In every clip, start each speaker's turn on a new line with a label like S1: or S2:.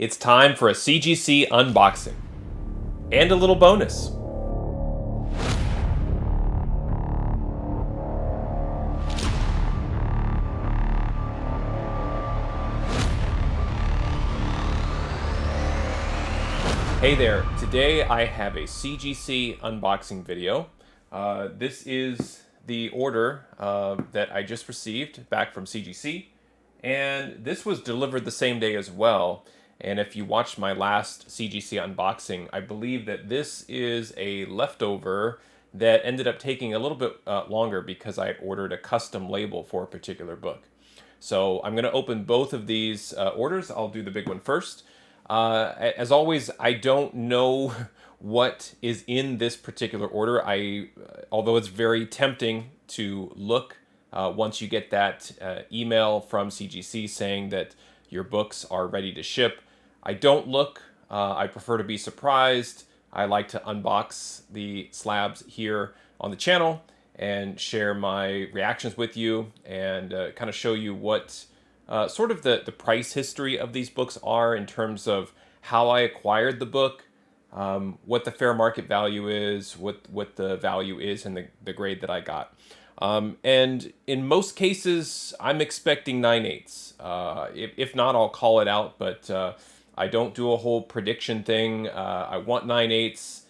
S1: It's time for a CGC unboxing. And a little bonus. Hey there, today I have a CGC unboxing video. This is the order that I just received back from CGC, and this was delivered the same day as well. And if you watched my last CGC unboxing, I believe that this is a leftover that ended up taking a little bit longer because I had ordered a custom label for a particular book. So I'm going to open both of these orders. I'll do the big one first. As always, I don't know what is in this particular order. Although it's very tempting to look once you get that email from CGC saying that your books are ready to ship. I don't look. I prefer to be surprised. I like to unbox the slabs here on the channel and share my reactions with you and kind of show you what sort of the price history of these books are in terms of how I acquired the book, what the fair market value is, what the value is, and the grade that I got. And in most cases, I'm expecting 9/8. If not, I'll call it out, but I don't do a whole prediction thing. I want 9/8.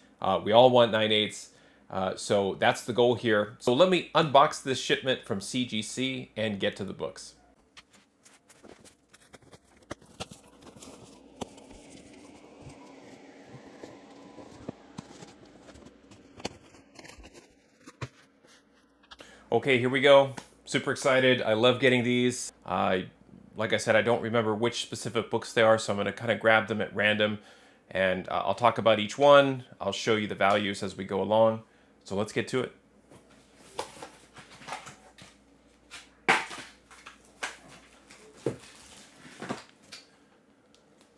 S1: We all want 9/8. So that's the goal here. So let me unbox this shipment from CGC and get to the books. Okay, here we go. Super excited. I love getting these. Like I said, I don't remember which specific books they are, so I'm going to kind of grab them at random, and I'll talk about each one. I'll show you the values as we go along. So let's get to it.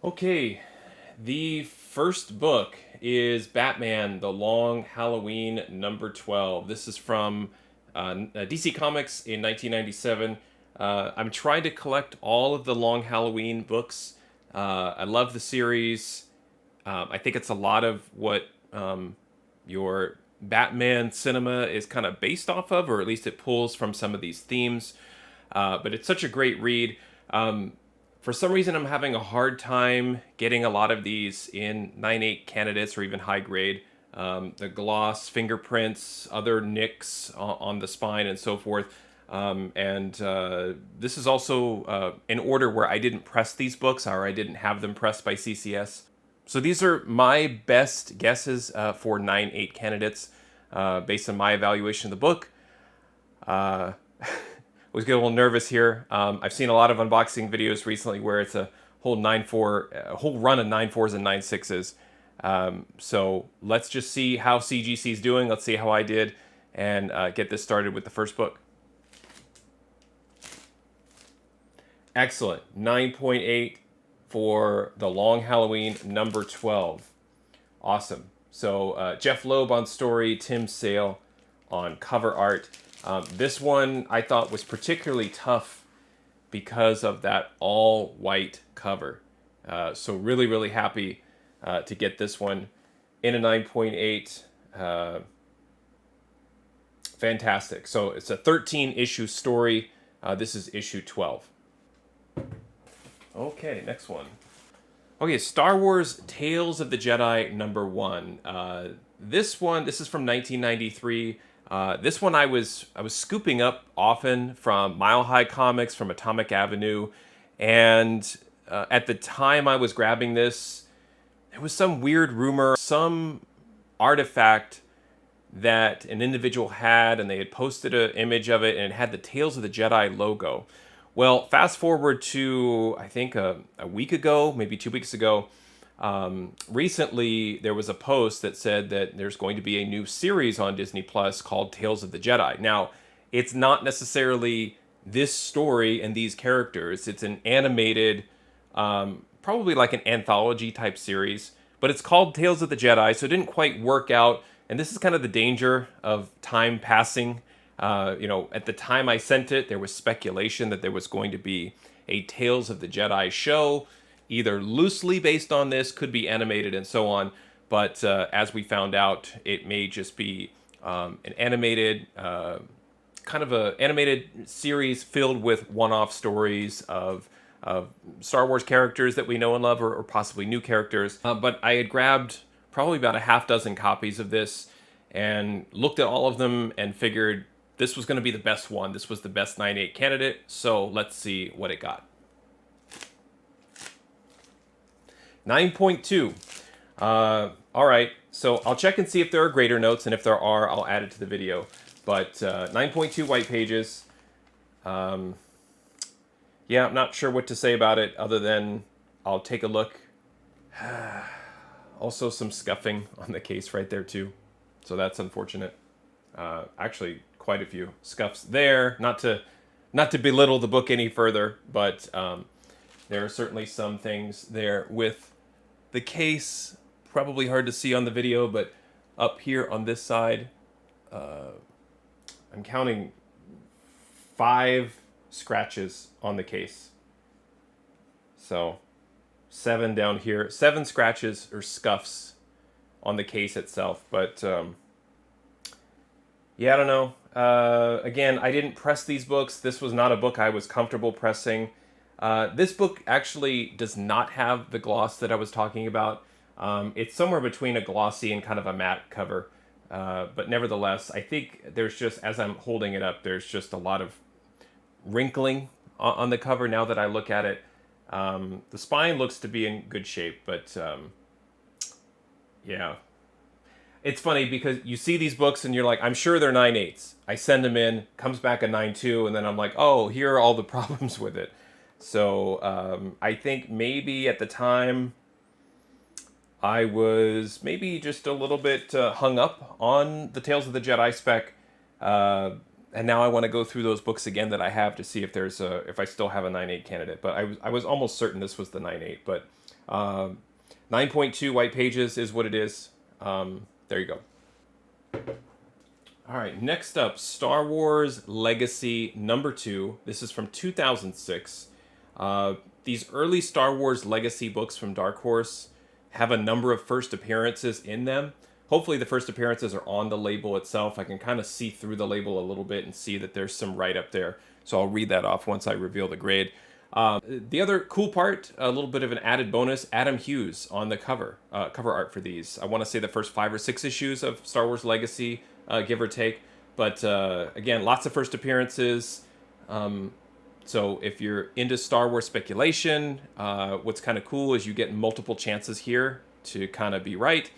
S1: Okay, the first book is Batman: The Long Halloween number 12. This is from DC Comics in 1997. I'm trying to collect all of the Long Halloween books. I love the series. I think it's a lot of what your Batman cinema is kind of based off of, or at least it pulls from some of these themes. But it's such a great read. For some reason, I'm having a hard time getting a lot of these in 9/8 candidates or even high grade. The gloss, fingerprints, other nicks on the spine, and so forth. This is also an order where I didn't press these books, or I didn't have them pressed by CCS. So these are my best guesses for 9/8 candidates based on my evaluation of the book. I was getting a little nervous here. I've seen a lot of unboxing videos recently where it's a whole 9/4, a whole run of 9/4s and 9/6s. So let's just see how CGC is doing. Let's see how I did and get this started with the first book. Excellent. 9.8 for The Long Halloween number 12. Awesome. So Jeff Loeb on story, Tim Sale on cover art. This one I thought was particularly tough because of that all-white cover. So really, really happy to get this one in a 9.8. Fantastic. So it's a 13-issue story. This is issue 12. Okay, next one. Okay, Star Wars Tales of the Jedi number 1. This is from 1993. This one I was scooping up often from Mile High Comics, from Atomic Avenue, and at the time I was grabbing this, there was some weird rumor, some artifact that an individual had, and they had posted an image of it, and it had the Tales of the Jedi logo. Well, fast forward to, I think, a week ago, maybe 2 weeks ago, recently there was a post that said that there's going to be a new series on Disney Plus called Tales of the Jedi. Now, it's not necessarily this story and these characters. It's an animated, probably like an anthology type series, but it's called Tales of the Jedi, so it didn't quite work out. And this is kind of the danger of time passing. At the time I sent it, there was speculation that there was going to be a Tales of the Jedi show. either loosely based on this, could be animated and so on. But as we found out, it may just be an animated, kind of a animated series filled with one-off stories of Star Wars characters that we know and love, or possibly new characters. But I had grabbed probably about a half dozen copies of this and looked at all of them and figured this was going to be the best one. This was the best 9.8 candidate. So let's see what it got. 9.2. All right, so I'll check and see if there are grader notes, and if there are, I'll add it to the video. But 9.2 white pages. Yeah, I'm not sure what to say about it other than I'll take a look. Also some scuffing on the case right there too. So that's unfortunate. Actually, quite a few scuffs there. Not to belittle the book any further, but there are certainly some things there with the case. Probably hard to see on the video, but up here on this side, I'm counting 5 scratches on the case. So 7 down here, 7 scratches or scuffs on the case itself. But yeah, I don't know. Again, I didn't press these books. This was not a book I was comfortable pressing. This book actually does not have the gloss that I was talking about. It's somewhere between a glossy and kind of a matte cover. But nevertheless, I think there's just, as I'm holding it up, there's just a lot of wrinkling on the cover now that I look at it. The spine looks to be in good shape, but yeah. It's funny because you see these books and you're like, I'm sure they're 9.8s. I send them in, comes back a 9.2, and then I'm like, oh, here are all the problems with it. So I think maybe at the time I was maybe just a little bit hung up on the Tales of the Jedi spec, and now I want to go through those books again that I have to see if there's if I still have a 9.8 candidate. But I was almost certain this was the 9.8. But 9.2 white pages is what it is. There you go. All right, next up, Star Wars Legacy number 2. This is from 2006. These early Star Wars Legacy books from Dark Horse have a number of first appearances in them. Hopefully the first appearances are on the label itself. I can kind of see through the label a little bit and see that there's some write-up there. So I'll read that off once I reveal the grade. The other cool part, a little bit of an added bonus, Adam Hughes on the cover art for these. I want to say the first 5 or 6 issues of Star Wars Legacy, give or take. But again, lots of first appearances. So if you're into Star Wars speculation, what's kind of cool is you get multiple chances here to kind of be right.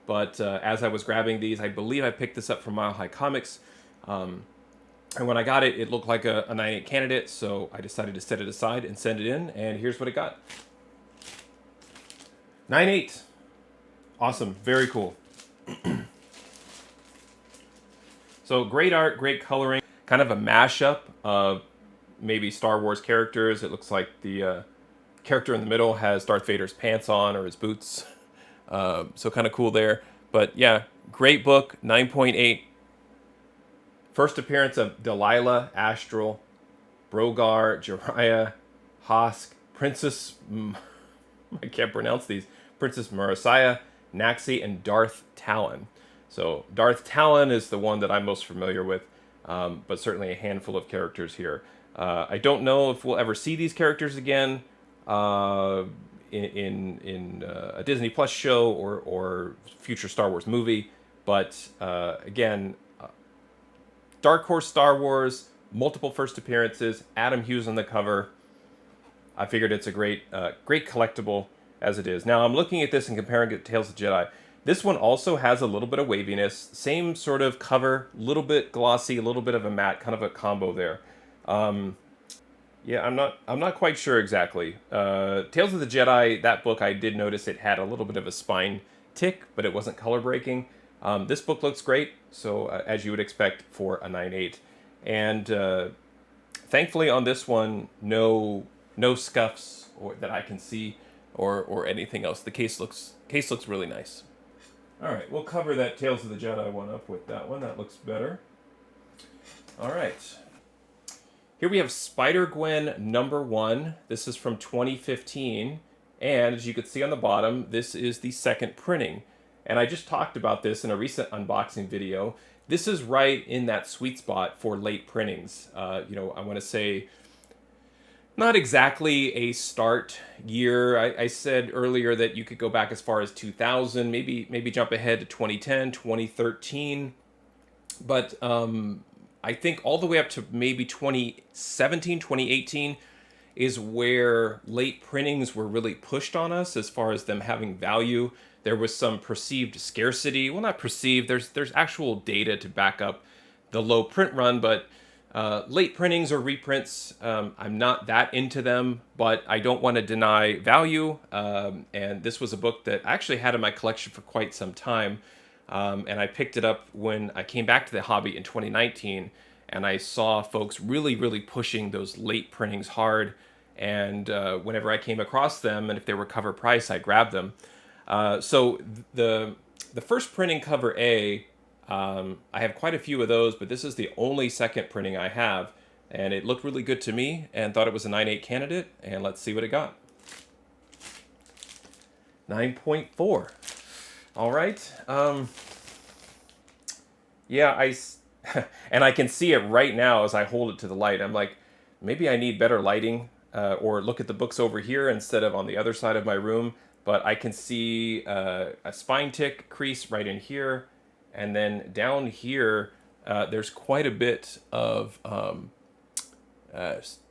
S1: But as I was grabbing these, I believe I picked this up from Mile High Comics. And when I got it, it looked like a 9.8 candidate, so I decided to set it aside and send it in, and here's what it got. 9.8. Awesome. Very cool. So great art, great coloring. Kind of a mashup of maybe Star Wars characters. It looks like the character in the middle has Darth Vader's pants on or his boots. So kind of cool there. But yeah, great book, 9.8. First appearance of Delilah, Astral, Brogar, Jariah, Hosk, Princess... I can't pronounce these. Princess Marasiah, Naxi, and Darth Talon. So Darth Talon is the one that I'm most familiar with, but certainly a handful of characters here. I don't know if we'll ever see these characters again in a Disney Plus show or future Star Wars movie, but again, Dark Horse Star Wars, multiple first appearances, Adam Hughes on the cover. I figured it's a great collectible as it is. Now I'm looking at this and comparing it to Tales of the Jedi. This one also has a little bit of waviness, same sort of cover, a little bit glossy, a little bit of a matte, kind of a combo there. Yeah, I'm not quite sure exactly. Tales of the Jedi, that book, I did notice it had a little bit of a spine tick, but it wasn't color breaking. This book looks great, so as you would expect for a 9.8. And thankfully on this one, no scuffs that I can see or anything else. The case looks really nice. All right, we'll cover that Tales of the Jedi one up with that one. That looks better. All right. Here we have Spider-Gwen number 1. This is from 2015. And as you can see on the bottom, this is the second printing. And I just talked about this in a recent unboxing video. This is right in that sweet spot for late printings. I want to say not exactly a start year. I said earlier that you could go back as far as 2000, maybe jump ahead to 2010, 2013. But I think all the way up to maybe 2017, 2018 is where late printings were really pushed on us as far as them having value. There was some perceived scarcity. Well, not perceived. There's actual data to back up the low print run, but late printings or reprints, I'm not that into them, but I don't want to deny value. And this was a book that I actually had in my collection for quite some time. And I picked it up when I came back to the hobby in 2019, and I saw folks really pushing those late printings hard. And whenever I came across them, and if they were cover price, I grabbed them. So the first printing, cover A, I have quite a few of those, but this is the only second printing I have. And it looked really good to me, and thought it was a 9.8 candidate. And let's see what it got. 9.4. All right. Yeah, and I can see it right now as I hold it to the light. I'm like, maybe I need better lighting, or look at the books over here instead of on the other side of my room. But I can see a spine tick crease right in here. And then down here, there's quite a bit of,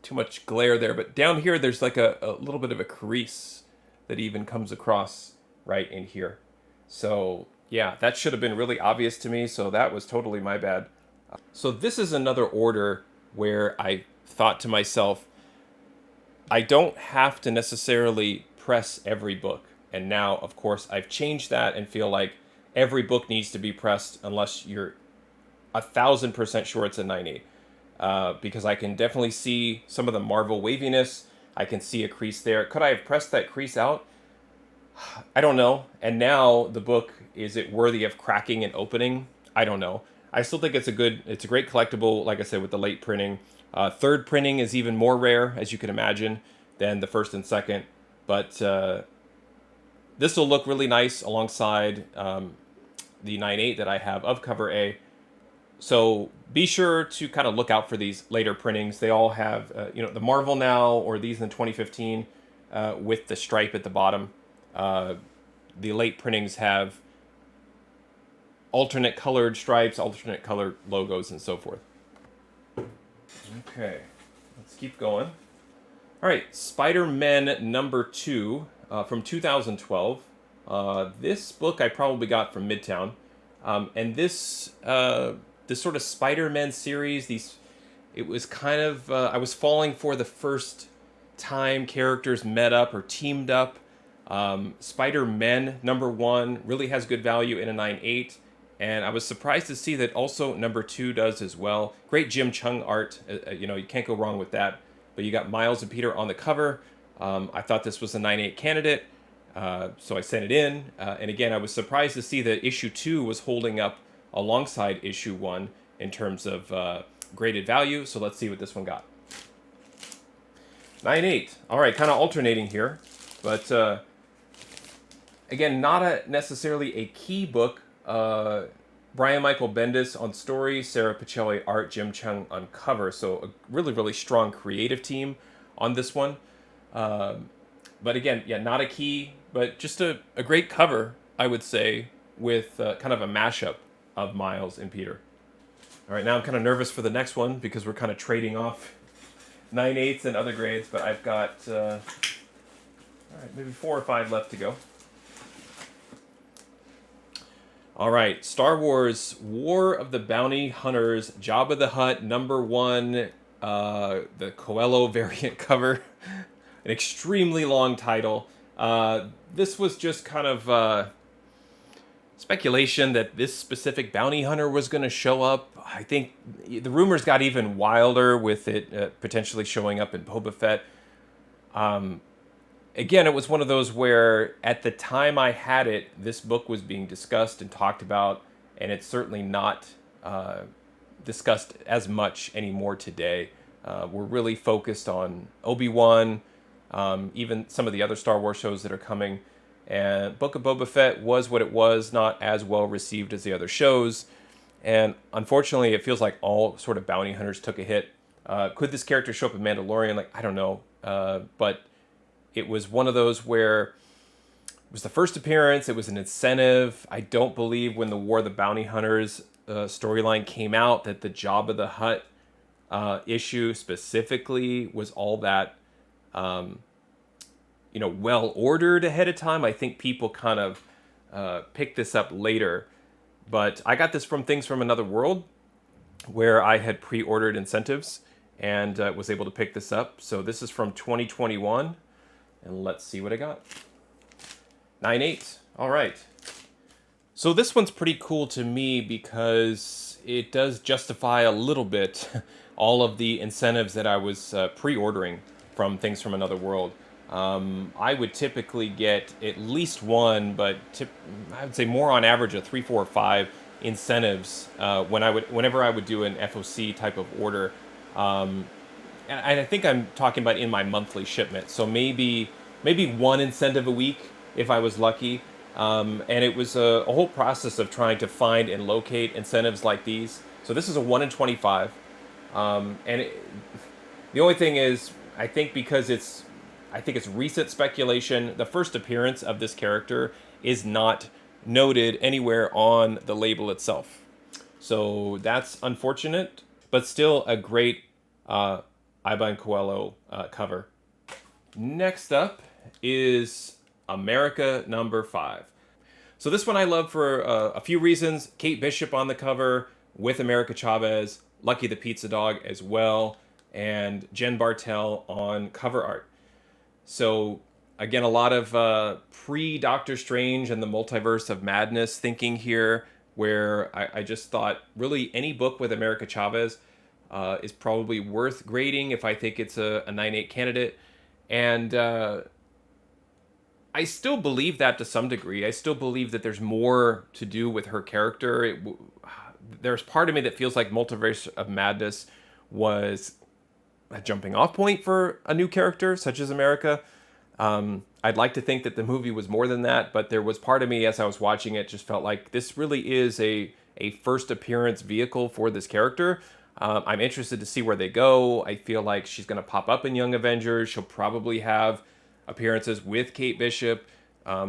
S1: too much glare there. But down here, there's like a little bit of a crease that even comes across right in here. So yeah, that should have been really obvious to me. So that was totally my bad. So this is another order where I thought to myself, I don't have to necessarily press every book. And now, of course, I've changed that and feel like every book needs to be pressed unless you're 1,000% sure it's a 9.8. Because I can definitely see some of the Marvel waviness. I can see a crease there. Could I have pressed that crease out? I don't know. And now the book, is it worthy of cracking and opening? I don't know. I still think it's a great collectible, like I said, with the late printing. Third printing is even more rare, as you can imagine, than the first and second. But this will look really nice alongside the 9.8 that I have of cover A. So be sure to kind of look out for these later printings. They all have, the Marvel now, or these in 2015 with the stripe at the bottom. The late printings have alternate colored stripes, alternate colored logos, and so forth. Okay, let's keep going. All right, Spider-Man number 2 from 2012. This book I probably got from Midtown. And this sort of Spider-Man series, it was kind of, I was falling for the first time characters met up or teamed up. Spider-Man number 1 really has good value in a 9.8, and I was surprised to see that also number 2 does as well. Great Jim Chung art, you can't go wrong with that. But you got Miles and Peter on the cover. I thought this was a 9.8 candidate, so I sent it in. And again, I was surprised to see that issue 2 was holding up alongside issue 1 in terms of graded value. So let's see what this one got. 9.8. All right, kind of alternating here, but again, not necessarily a key book. Brian Michael Bendis on story, Sarah Pichelli art, Jim Chung on cover. So a really strong creative team on this one. But again, yeah, not a key, but just a great cover, I would say, with kind of a mashup of Miles and Peter. All right, now I'm kind of nervous for the next one because we're kind of trading off 9.8s and other grades, but I've got all right, maybe 4 or 5 left to go. All right, Star Wars War of the Bounty Hunters, Jabba the Hutt, number 1, the Coelho variant cover, an extremely long title. This was just kind of speculation that this specific bounty hunter was going to show up. I think the rumors got even wilder with it potentially showing up in Boba Fett. Again, it was one of those where at the time I had it, this book was being discussed and talked about, and it's certainly not discussed as much anymore today. We're really focused on Obi-Wan, even some of the other Star Wars shows that are coming. And Book of Boba Fett was what it was, not as well received as the other shows. And unfortunately, it feels like all sort of bounty hunters took a hit. Could this character show up in Mandalorian? Like, I don't know. But it was one of those where it was the first appearance. It was an incentive. I don't believe when the War of the Bounty Hunters storyline came out that the Jabba the Hutt issue specifically was all that, well ordered ahead of time. I think people kind of picked this up later. But I got this from Things from Another World, where I had pre-ordered incentives and was able to pick this up. So this is from 2021, and let's see what I got. 9/8. All right. So this one's pretty cool to me because it does justify a little bit all of the incentives that I was pre-ordering from Things from Another World. I would typically get at least one, but I would say more on average of 3, 4, or 5 incentives whenever I would do an FOC type of order. And I think I'm talking about in my monthly shipment. So maybe one incentive a week if I was lucky. And it was a whole process of trying to find and locate incentives like these. So this is a 1 in 25. The only thing is, I think it's recent speculation. The first appearance of this character is not noted anywhere on the label itself. So that's unfortunate, but still a great Iban Coelho cover. Next up is America number 5. So this one I love for a few reasons. Kate Bishop on the cover with America Chavez, Lucky the Pizza Dog as well, and Jen Bartel on cover art. So again, a lot of pre-Doctor Strange and the Multiverse of Madness thinking here, where I just thought really any book with America Chavez is probably worth grading if I think it's a 9/8 candidate. And I still believe that to some degree. I still believe that there's more to do with her character. There's part of me that feels like Multiverse of Madness was a jumping off point for a new character such as America. I'd like to think that the movie was more than that, but there was part of me as I was watching it just felt like this really is a first appearance vehicle for this character. I'm interested to see where they go. I feel like she's going to pop up in Young Avengers. She'll probably have appearances with Kate Bishop.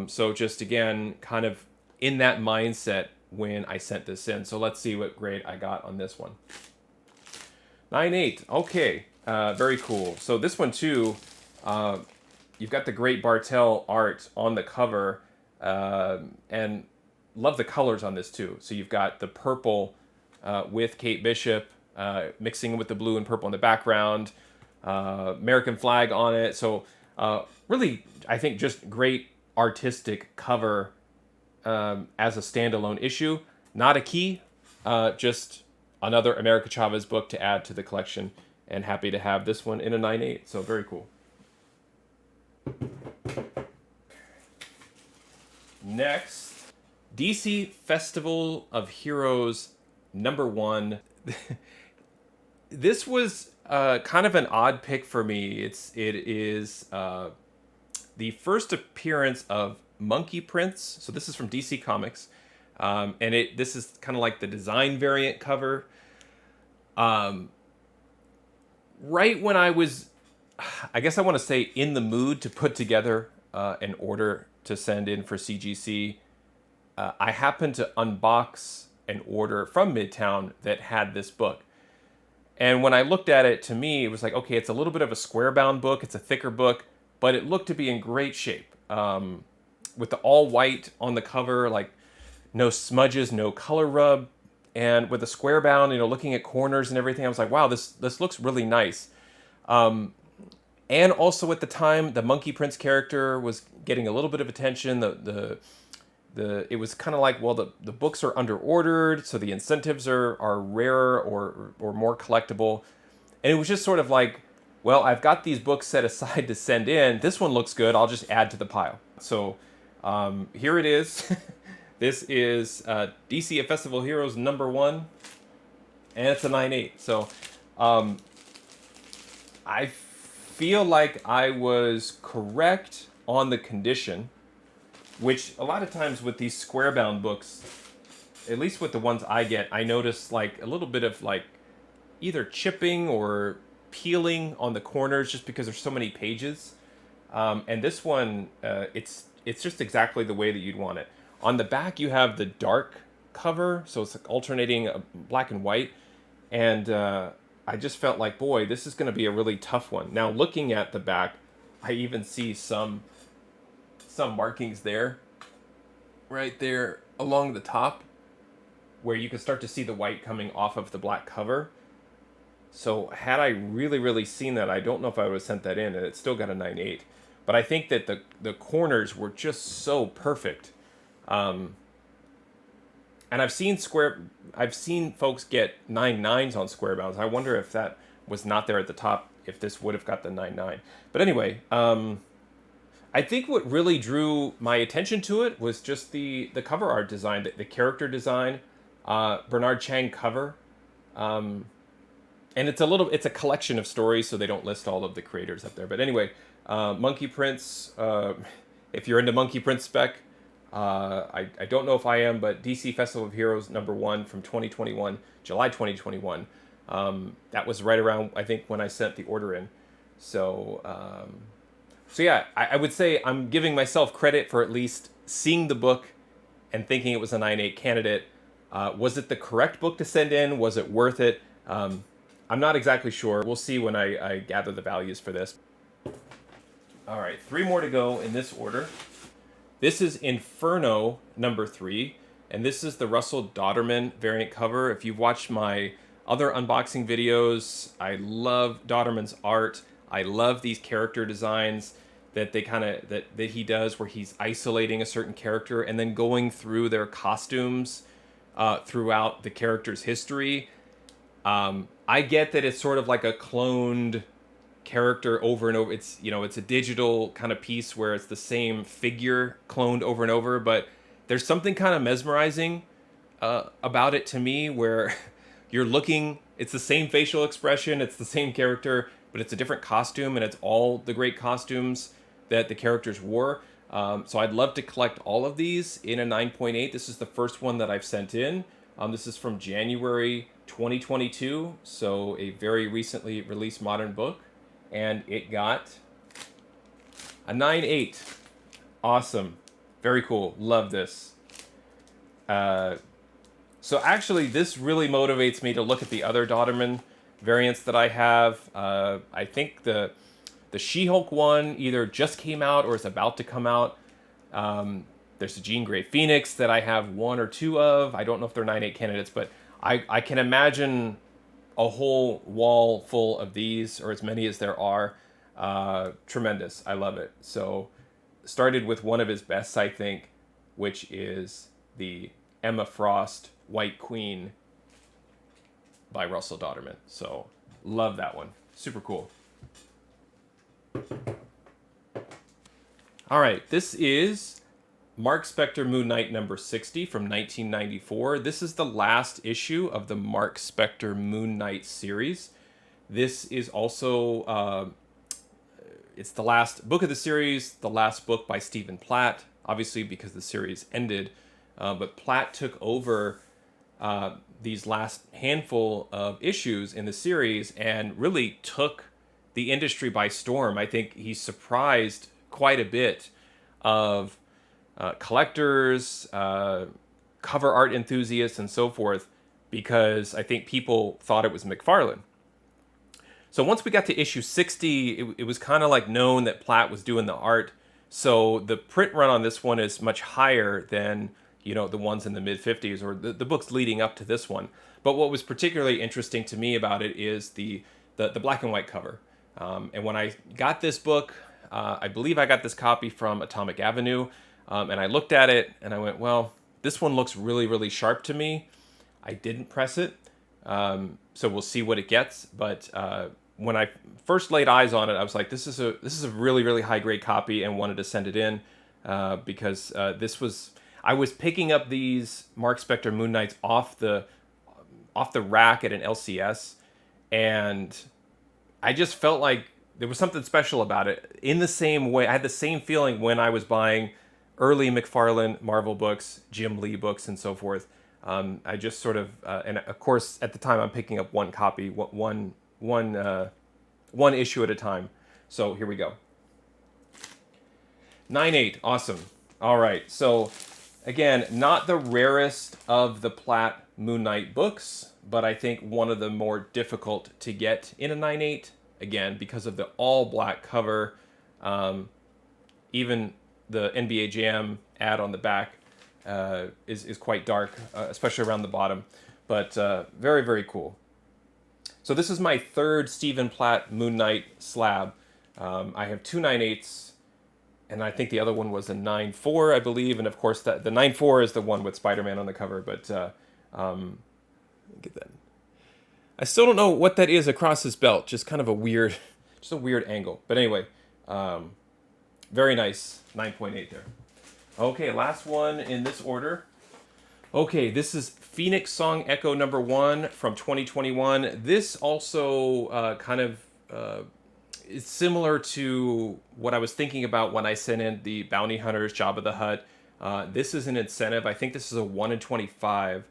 S1: So just again, kind of in that mindset when I sent this in. So let's see what grade I got on this one. 9/8. Okay. Very cool. So this one too, you've got the great Bartel art on the cover, and love the colors on this too. So you've got the purple with Kate Bishop mixing with the blue and purple in the background, American flag on it. So really, I think just great artistic cover as a standalone issue. Not a key, just another America Chavez book to add to the collection. And happy to have this one in a 9/8. So very cool. Next, DC Festival of Heroes #1. This was kind of an odd pick for me. It is the first appearance of Monkey Prince. So this is from DC Comics, and this is kind of like the design variant cover. Right when I was, I guess I want to say, in the mood to put together an order to send in for CGC, I happened to unbox an order from Midtown that had this book. And when I looked at it, to me, it was like, okay, it's a little bit of a square-bound book. It's a thicker book, but it looked to be in great shape. With the all white on the cover, like no smudges, no color rub. And with the square bound, looking at corners and everything, I was like, wow, this looks really nice. And also at the time, the Monkey Prince character was getting a little bit of attention. It was kind of like, well, the books are under ordered, so the incentives are rarer or more collectible. And it was just sort of like, well, I've got these books set aside to send in. This one looks good. I'll just add to the pile. So here it is. This is DC Festival Heroes #1, and it's a 9/8. So I feel like I was correct on the condition, which a lot of times with these square bound books, at least with the ones I get, I notice like a little bit of like either chipping or peeling on the corners just because there's so many pages. And this one, it's just exactly the way that you'd want it. On the back, you have the dark cover, so it's like alternating black and white. And I just felt like, boy, this is going to be a really tough one. Now, looking at the back, I even see some markings there, right there along the top, where you can start to see the white coming off of the black cover. So had I really, really seen that, I don't know if I would have sent that in, and it still got a 9.8. But I think that the corners were just so perfect. And I've seen folks get 9.9s on square bounds. I wonder if that was not there at the top, if this would have got the 9.9. But anyway, I think what really drew my attention to it was just the cover art design, the character design, Bernard Chang cover. And it's a collection of stories, so they don't list all of the creators up there. But anyway, Monkey Prince, if you're into Monkey Prince spec, I don't know if I am, but DC Festival of Heroes #1 from 2021, July 2021. That was right around, I think, when I sent the order in. So yeah, I would say I'm giving myself credit for at least seeing the book and thinking it was a 9.8 candidate. Was it the correct book to send in? Was it worth it? I'm not exactly sure. We'll see when I gather the values for this. All right, 3 more to go in this order. This is Inferno #3, and this is the Russell Dauterman variant cover. If you've watched my other unboxing videos, I love Dauterman's art. I love these character designs that that he does, where he's isolating a certain character and then going through their costumes throughout the character's history. I get that it's sort of like a cloned character over and over. It's a digital kind of piece where it's the same figure cloned over and over, but there's something kind of mesmerizing about it to me, where you're looking, it's the same facial expression, it's the same character, but it's a different costume, and it's all the great costumes that the characters wore. So I'd love to collect all of these in a 9.8. This is the first one that I've sent in. This is from January 2022, so a very recently released modern book, and it got a 9.8. Awesome. Very cool. Love this. So actually, this really motivates me to look at the other Dauterman variants that I have. I think the She-Hulk one either just came out or is about to come out. There's a Jean Grey Phoenix that I have 1 or 2 of. I don't know if they're 9.8 candidates, but I can imagine a whole wall full of these, or as many as there are. Tremendous. I love it. So started with one of his best, I think, which is the Emma Frost White Queen by Russell Dauterman. So love that one. Super cool. All right, this is Marc Spector Moon Knight #60 from 1994. This is the last issue of the Marc Spector Moon Knight series. This is also, it's the last book of the series, the last book by Stephen Platt, obviously because the series ended. But Platt took over these last handful of issues in the series and really took the industry by storm. I think he surprised quite a bit of collectors, cover art enthusiasts, and so forth, because I think people thought it was McFarlane. So once we got to issue 60, it was kind of like known that Platt was doing the art. So the print run on this one is much higher than the ones in the mid-50s, or the books leading up to this one. But what was particularly interesting to me about it is the black and white cover. And when I got this book, I believe I got this copy from Atomic Avenue, and I looked at it and I went, well, this one looks really, really sharp to me. I didn't press it, so we'll see what it gets. But when I first laid eyes on it, I was like, this is a really, really high grade copy, and wanted to send it in because I was picking up these Marc Spector Moon Knights off the rack at an LCS, and I just felt like there was something special about it. In the same way, I had the same feeling when I was buying early McFarlane Marvel books, Jim Lee books, and so forth. I just sort of, and of course, at the time, I'm picking up one copy, one issue at a time. So here we go. 9/8, awesome. All right, so again, not the rarest of the Platt Moon Knight books, but I think one of the more difficult to get in a 9/8. Again, because of the all black cover, even the NBA Jam ad on the back is quite dark, especially around the bottom. But very, very cool. So this is my third Stephen Platt Moon Knight slab. I have two 9/8s, and I think the other one was a 9/4, I believe. And of course, the 9/4 is the one with Spider-Man on the cover. But get that. I still don't know what that is across his belt. Just kind of a weird, just a weird angle. But anyway, very nice 9.8 there. Okay, last one in this order. Okay, this is Phoenix Song Echo #1 from 2021. This also kind of is similar to what I was thinking about when I sent in the Bounty Hunters Jabba the Hutt. This is an incentive. I think this is a 1 in 25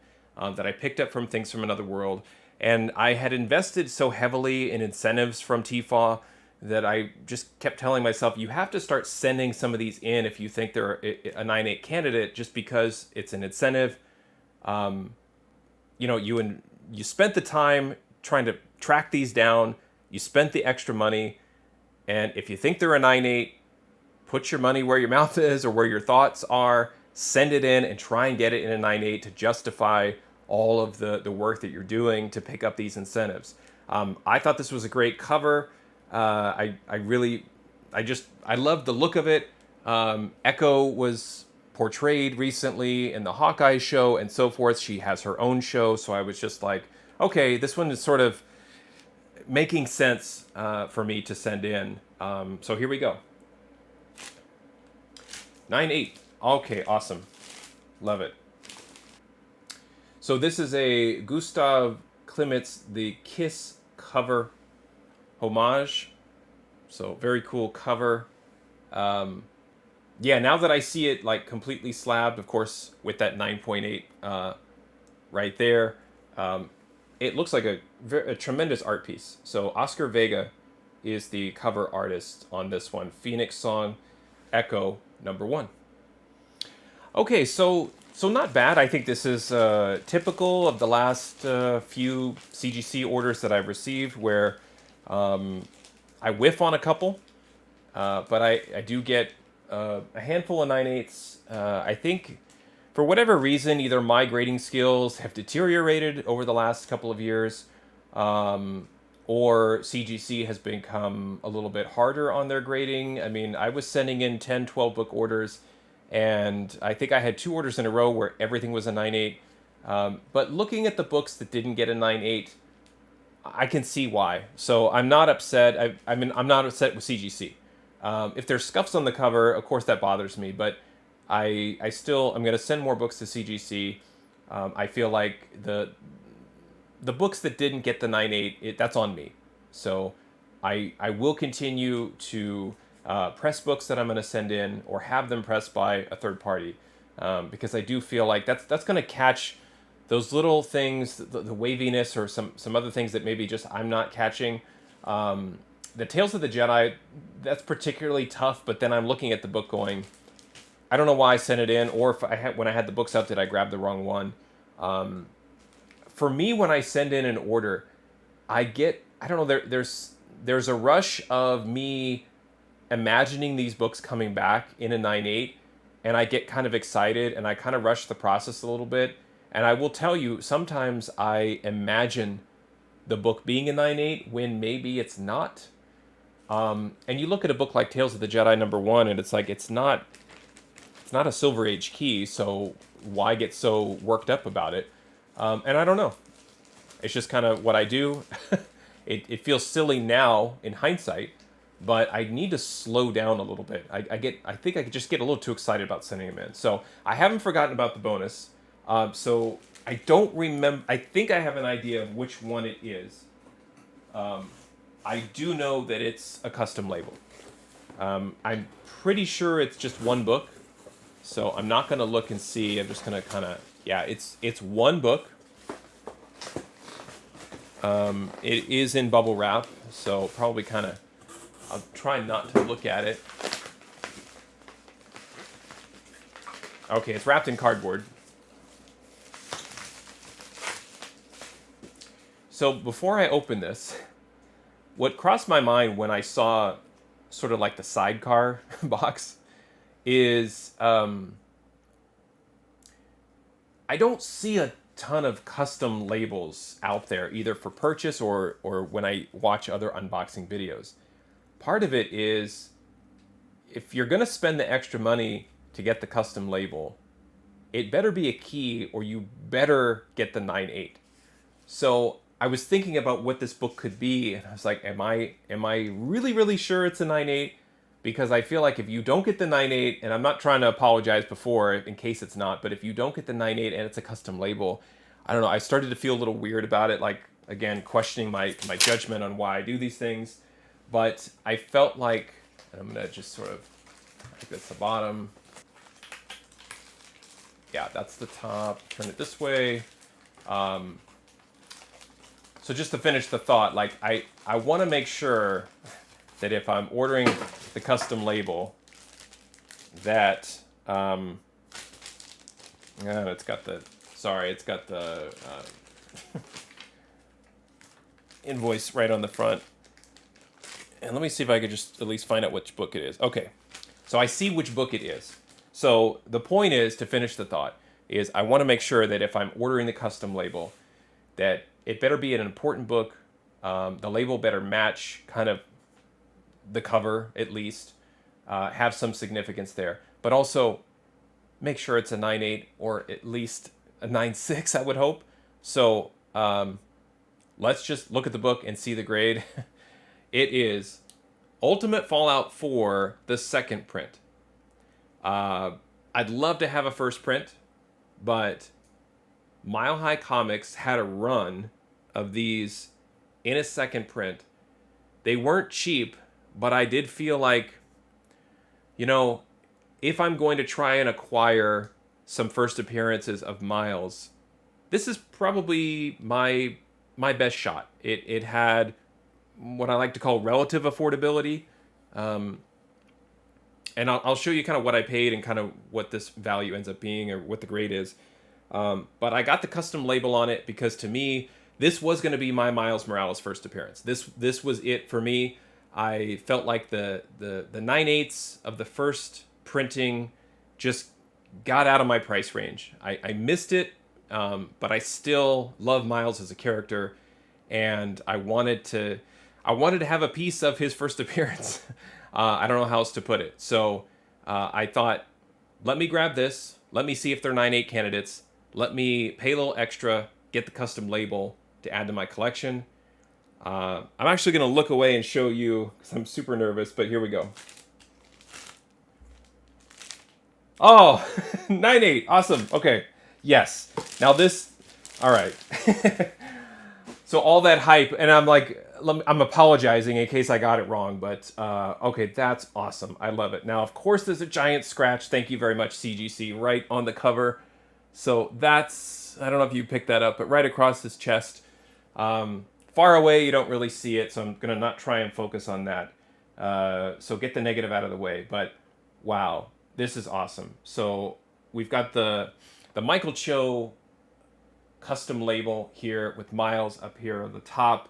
S1: that I picked up from Things from Another World. And I had invested so heavily in incentives from TFAW that I just kept telling myself, you have to start sending some of these in if you think they're a 9/8 candidate, just because it's an incentive. You know, you spent the time trying to track these down. You spent the extra money. And if you think they're a 9/8, put your money where your mouth is or where your thoughts are. Send it in and try and get it in a 9/8 to justify all of the work that you're doing to pick up these incentives. I thought this was a great cover. I love the look of it. Echo was portrayed recently in the Hawkeye show and so forth. She has her own show, so I was just like, okay, this one is sort of making sense for me to send in. So here we go. 9/8. Okay, awesome. Love it. So this is a Gustav Klimt, the Kiss cover homage. So very cool cover. Yeah, now that I see it like completely slabbed, of course, with that 9.8 right there, it looks like a tremendous art piece. So Oscar Vega is the cover artist on this one. Phoenix Song Echo #1. Okay, so not bad. I think this is typical of the last few CGC orders that I've received, where I whiff on a couple, but I do get a handful of 9/8s. I think for whatever reason, either my grading skills have deteriorated over the last couple of years, or CGC has become a little bit harder on their grading. I mean, I was sending in 10, 12 book orders, and I think I had 2 orders in a row where everything was a 9/8. But looking at the books that didn't get a 9/8, I can see why. So I'm not upset. I'm not upset with CGC. If there's scuffs on the cover, of course that bothers me. But I'm going to send more books to CGC. I feel like the books that didn't get the 9/8, that's on me. So I will continue to press books that I'm going to send in, or have them pressed by a third party, because I do feel like that's going to catch those little things, the waviness, or some other things that maybe just I'm not catching. The Tales of the Jedi, that's particularly tough, but then I'm looking at the book going, I don't know why I sent it in, or if when I had the books out, did I grab the wrong one? For me, when I send in an order, I don't know, there's a rush of me imagining these books coming back in a 9/8, and I get kind of excited, and I kind of rush the process a little bit. And I will tell you, sometimes I imagine the book being a 9/8 when maybe it's not. And you look at a book like Tales of the Jedi #1, and it's like, it's not a Silver Age key, so why get so worked up about it? And I don't know. It's just kind of what I do. It feels silly now in hindsight, but I need to slow down a little bit. I think I could just get a little too excited about sending them in. So I haven't forgotten about the bonus. So I don't remember. I think I have an idea of which one it is. I do know that it's a custom label. I'm pretty sure it's just one book, so I'm not going to look and see. I'm just going to kind of, yeah, it's one book. It is in bubble wrap, so probably kind of, I'll try not to look at it. Okay, it's wrapped in cardboard. So before I open this, what crossed my mind when I saw sort of like the Sidecar box is I don't see a ton of custom labels out there, either for purchase or when I watch other unboxing videos. Part of it is, if you're going to spend the extra money to get the custom label, it better be a key, or you better get the 9/8. So I was thinking about what this book could be, and I was like, am I really, really sure it's a 9/8? Because I feel like if you don't get the 9/8, and I'm not trying to apologize before in case it's not, but if you don't get the 9/8 and it's a custom label, I don't know, I started to feel a little weird about it, like, again, questioning my judgment on why I do these things. But I felt like, and I'm going to just sort of, I think that's the bottom. Yeah, that's the top. Turn it this way. So just to finish the thought, like, I want to make sure that if I'm ordering the custom label, that it's got the invoice right on the front. And let me see if I could just at least find out which book it is. Okay, so I see which book it is. So the point is, to finish the thought, is I want to make sure that if I'm ordering the custom label, that it better be an important book. The label better match kind of the cover, at least, have some significance there. But also, make sure it's a 9/8 or at least a 9/6, I would hope. So let's just look at the book and see the grade. It is Ultimate Fallout 4, the second print. I'd love to have a first print, but Mile High Comics had a run of these in a second print. They weren't cheap, but I did feel like, you know, if I'm going to try and acquire some first appearances of Miles, this is probably my best shot. It had what I like to call relative affordability. And I'll show you kind of what I paid and kind of what this value ends up being, or what the grade is. But I got the custom label on it because, to me, this was going to be my Miles Morales first appearance. This was it for me. I felt like the 9/8 of the first printing just got out of my price range. I missed it, but I still love Miles as a character, and I wanted to have a piece of his first appearance. I don't know how else to put it. So I thought, let me grab this. Let me see if they're 9/8 candidates. Let me pay a little extra, get the custom label to add to my collection. I'm actually going to look away and show you, because I'm super nervous, but here we go. Oh, 9/8. Awesome. Okay. Yes. Now this, all right. So all that hype, and I'm like, I'm apologizing in case I got it wrong, but okay, that's awesome. I love it. Now, of course, there's a giant scratch. Thank you very much, CGC, right on the cover. So that's, I don't know if you picked that up, but right across his chest. Far away, you don't really see it, so I'm going to not try and focus on that. So get the negative out of the way. But wow, this is awesome. So we've got the Michael Cho custom label here with Miles up here on the top.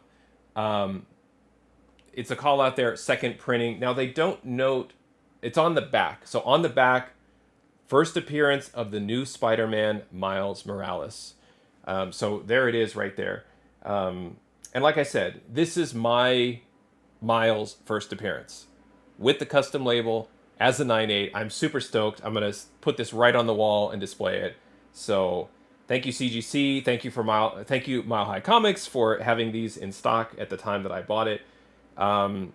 S1: It's a call out there, second printing. Now they don't note, it's on the back. So on the back, first appearance of the new Spider-Man, Miles Morales. So there it is right there. And like I said, this is my Miles first appearance with the custom label as a 9/8. I'm super stoked. I'm going to put this right on the wall and display it. So thank you, CGC. Thank you, Mile High Comics, for having these in stock at the time that I bought it. And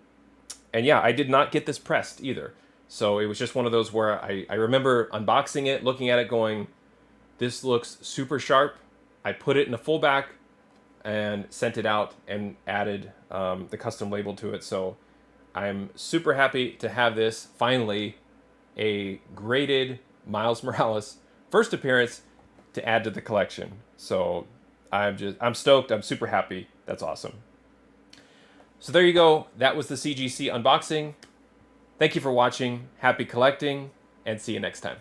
S1: yeah, I did not get this pressed either. So it was just one of those where I remember unboxing it, looking at it going, this looks super sharp. I put it in a full back, and sent it out and added the custom label to it. So I'm super happy to have this, finally, a graded Miles Morales first appearance to add to the collection. So I'm stoked. I'm super happy. That's awesome. So there you go. That was the CGC unboxing. Thank you for watching. Happy collecting, and see you next time.